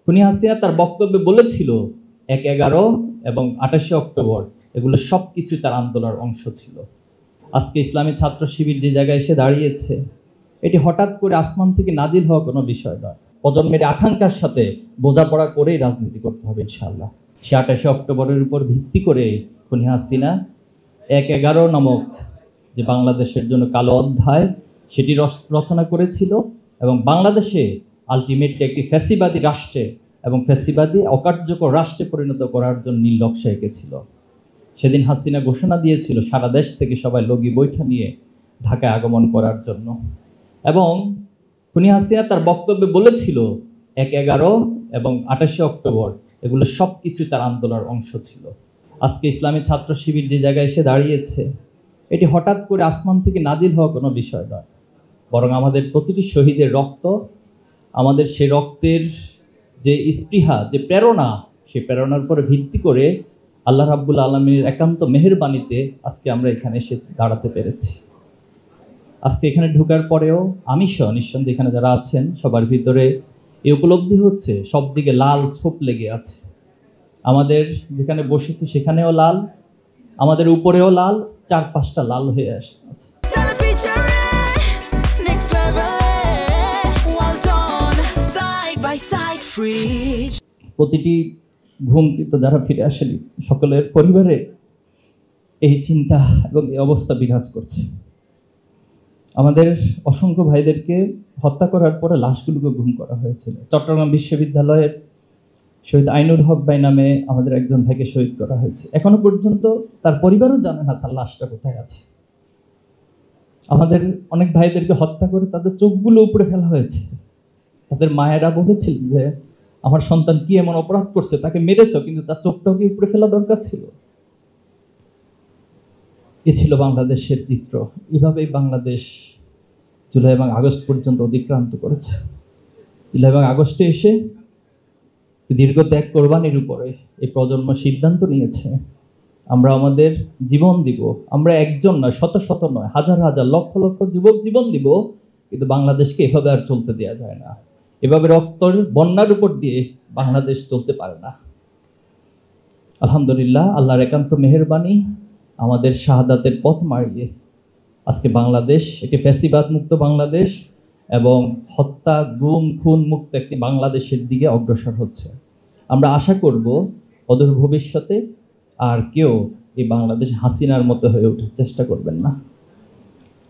খুনি হাসিনা তার বক্তব্যে বলেছিল ১/১১ এবং ২৮শে অক্টোবর এগুলো সবকিছু তার আন্দোলনের অংশ ছিল। আজকে ইসলামী ছাত্র শিবির যে জায়গায় এসে দাঁড়িয়েছে, এটি হঠাৎ করে আসমান থেকে নাজিল হওয়া কোনো বিষয় নয়। প্রজন্মের আকাঙ্ক্ষার সাথে বোঝাপড়া করেই রাজনীতি করতে হবে ইনশাআল্লাহ। সে ২৮শে অক্টোবরের উপর ভিত্তি করে খুনি হাসিনা ১/১১ নামক যে বাংলাদেশের জন্য কালো অধ্যায় সেটি রচনা করেছিল এবং বাংলাদেশে আলটিমেটলি একটি ফ্যাসিবাদী রাষ্ট্রে এবং ফ্যাসিবাদী অকার্যকর রাষ্ট্রে পরিণত করার জন্য নীল নকশা এঁকেছিল। সেদিন হাসিনা ঘোষণা দিয়েছিল সারা দেশ থেকে সবাই লগি বৈঠা নিয়ে ঢাকায় আগমন করার জন্য, এবং খুনি হাসিনা তার বক্তব্যে বলেছিল ১/১১ এবং ২৮শে অক্টোবর এগুলো সবকিছু তার আন্দোলনের অংশ ছিল। আজকে ইসলামী ছাত্র শিবির যে জায়গায় এসে দাঁড়িয়েছে, এটি হঠাৎ করে আসমান থেকে নাজিল হওয়া কোনো বিষয় নয়, বরং আমাদের প্রতিটি শহীদের রক্ত, আমাদের সেই রক্তের যে স্পৃহা, যে প্রেরণা, সেই প্রেরণার উপরে ভিত্তি করে আল্লাহ রাব্বুল আলামিনের একান্ত মেহেরবানিতে আজকে আমরা এখানে এসে দাঁড়াতে পেরেছি। আজকে এখানে ঢোকার পরেও আমি সহ নিঃসন্দেহে এখানে যারা আছেন সবার ভিতরে এই উপলব্ধি হচ্ছে সব দিকে লাল ছোপ লেগে আছে। আমাদের যেখানে বসেছি সেখানেও লাল, আমাদের উপরেও লাল, ৪-৫টা লাল হয়ে আছে। প্রতিটি ঘুমকৃত যারা ফিরে আসেনি সকলের পরিবারে এই চিন্তা এবং এই অবস্থা বিরাজ করছে। আমাদের অসংখ্য ভাইদেরকে হত্যা করার পরে লাশগুলোকে গুম করা হয়েছিল। চট্টগ্রাম বিশ্ববিদ্যালয়ের শহীদ আইনুল হক ভাই নামে আমাদের একজন ভাইকে শহীদ করা হয়েছে। এখনো পর্যন্ত তার পরিবারও জানে না তার লাশটা কোথায় আছে। আমাদের অনেক ভাইদেরকে হত্যা করে তাদের চোখগুলো উপরে ফেলা হয়েছে। তাদের মায়েরা বলেছিল যে আমার সন্তান কি এমন অপরাধ করছে, তাকে মেরেছ, কিন্তু তার চোখটাও কি উপরে ফেলা দরকার ছিল? এ ছিল বাংলাদেশের চিত্র। এভাবেই বাংলাদেশ জুলাই এবং আগস্ট পর্যন্ত অতিক্রান্ত করেছে। জুলাই এবং আগস্টে এসে দীর্ঘ ত্যাগ কোরবানির উপরে এই প্রজন্ম সিদ্ধান্ত নিয়েছে আমরা আমাদের জীবন দিব। আমরা একজন নয়, শত শত নয়, হাজার হাজার, লক্ষ লক্ষ যুবক জীবন দিব, কিন্তু বাংলাদেশকে এভাবে আর চলতে দেওয়া যায় না। এভাবে রক্তের বন্যার উপর দিয়ে বাংলাদেশ চলতে পারে না। আলহামদুলিল্লাহ, আল্লাহর একান্ত মেহেরবানি, আমাদের শাহাদাতের পথ মারিয়ে আজকে বাংলাদেশ একটি ফ্যাসিবাদ মুক্ত বাংলাদেশ এবং হত্যা, গুম, খুন মুক্ত একটি বাংলাদেশের দিকে অগ্রসর হচ্ছে। আমরা আশা করব অদূর ভবিষ্যতে আর কেউ এই বাংলাদেশ হাসিনার মতো হয়ে ওঠার চেষ্টা করবেন না।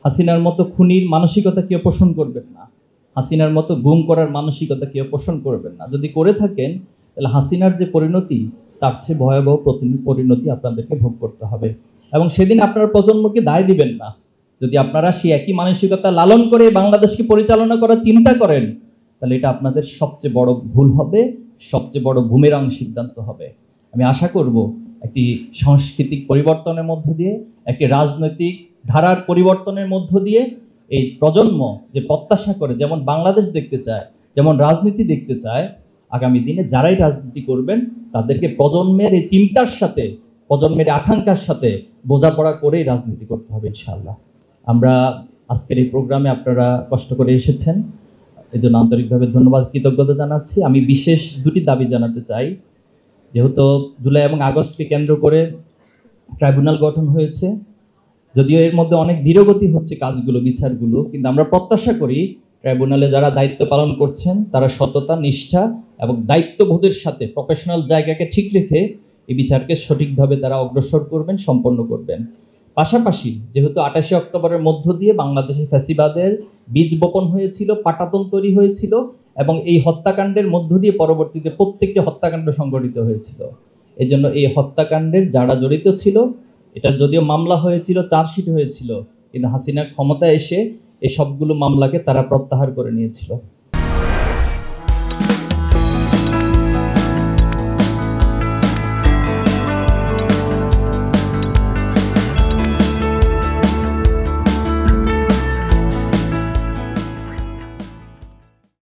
হাসিনার মতো খুনির মানসিকতা কেউ পোষণ করবেন না। হাসিনার মতো গুম করার মানসিকতা কেউ পোষণ করবেন না। যদি করে থাকেন তাহলে হাসিনার যে পরিণতি, তার চেয়ে ভয়াবহ পরিণতি আপনাদেরকে ভোগ করতে হবে। এবং সেদিন আপনার প্রজন্মকে দায় দিবেন না। যদি আপনারা সেই একই মানসিকতা লালন করে বাংলাদেশকে পরিচালনা করার চিন্তা করেন, তাহলে এটা আপনাদের সবচেয়ে বড় ভুল হবে, সবচেয়ে বড় বুমেরাং সিদ্ধান্ত হবে। আমি আশা করব একটি সাংস্কৃতিক পরিবর্তনের মধ্য দিয়ে, একটি রাজনৈতিক ধারার পরিবর্তনের মধ্য দিয়ে এই প্রজন্ম যে প্রত্যাশা করে, যেমন বাংলাদেশ দেখতে চায়, যেমন রাজনীতি দেখতে চায়, আগামী দিনে যারাই রাজনীতি করবেন তাদেরকে প্রজন্মের এই চিন্তার সাথে, প্রজন্মের আকাঙ্ক্ষার সাথে বোঝাপড়া করেই রাজনীতি করতে হবে ইনশাআল্লাহ। আমরা আজকের এই প্রোগ্রামে আপনারা কষ্ট করে এসেছেন, এই জন্য আন্তরিকভাবে ধন্যবাদ, কৃতজ্ঞতা জানাচ্ছি। আমি বিশেষ দুটি দাবি জানাতে চাই। যেহেতু জুলাই এবং আগস্টকে কেন্দ্র করে ট্রাইব্যুনাল গঠন হয়েছে, যদিও এর মধ্যে অনেক ধীরগতি হচ্ছে কাজগুলো, বিচারগুলো, কিন্তু আমরা প্রত্যাশা করি ট্রাইব্যুনালে যারা দায়িত্ব পালন করছেন তারা সততা, নিষ্ঠা এবং দায়িত্ববোধের সাথে প্রফেশনাল জায়গাকে ঠিক রেখে এই বিচারকে সঠিকভাবে তারা অগ্রসর করবেন, সম্পন্ন করবেন। পাশাপাশি যেহেতু ২৮শে অক্টোবরের মধ্য দিয়ে বাংলাদেশে ফ্যাসিবাদের বীজ বপন হয়েছিল, পাটাতন তৈরি হয়েছিল, এবং এই হত্যাকাণ্ডের মধ্য দিয়ে পরবর্তীতে প্রত্যেকটি হত্যাকাণ্ড সংঘটিত হয়েছিল। এই জন্য এই হত্যাকাণ্ডের যারা জড়িত ছিল, এটা যদিও মামলা হয়েছিল, চার্জশিট হয়েছিল, কিন্তু হাসিনা ক্ষমতায় এসে এই সবগুলো মামলাকে তারা প্রত্যাহার করে নিয়েছিল।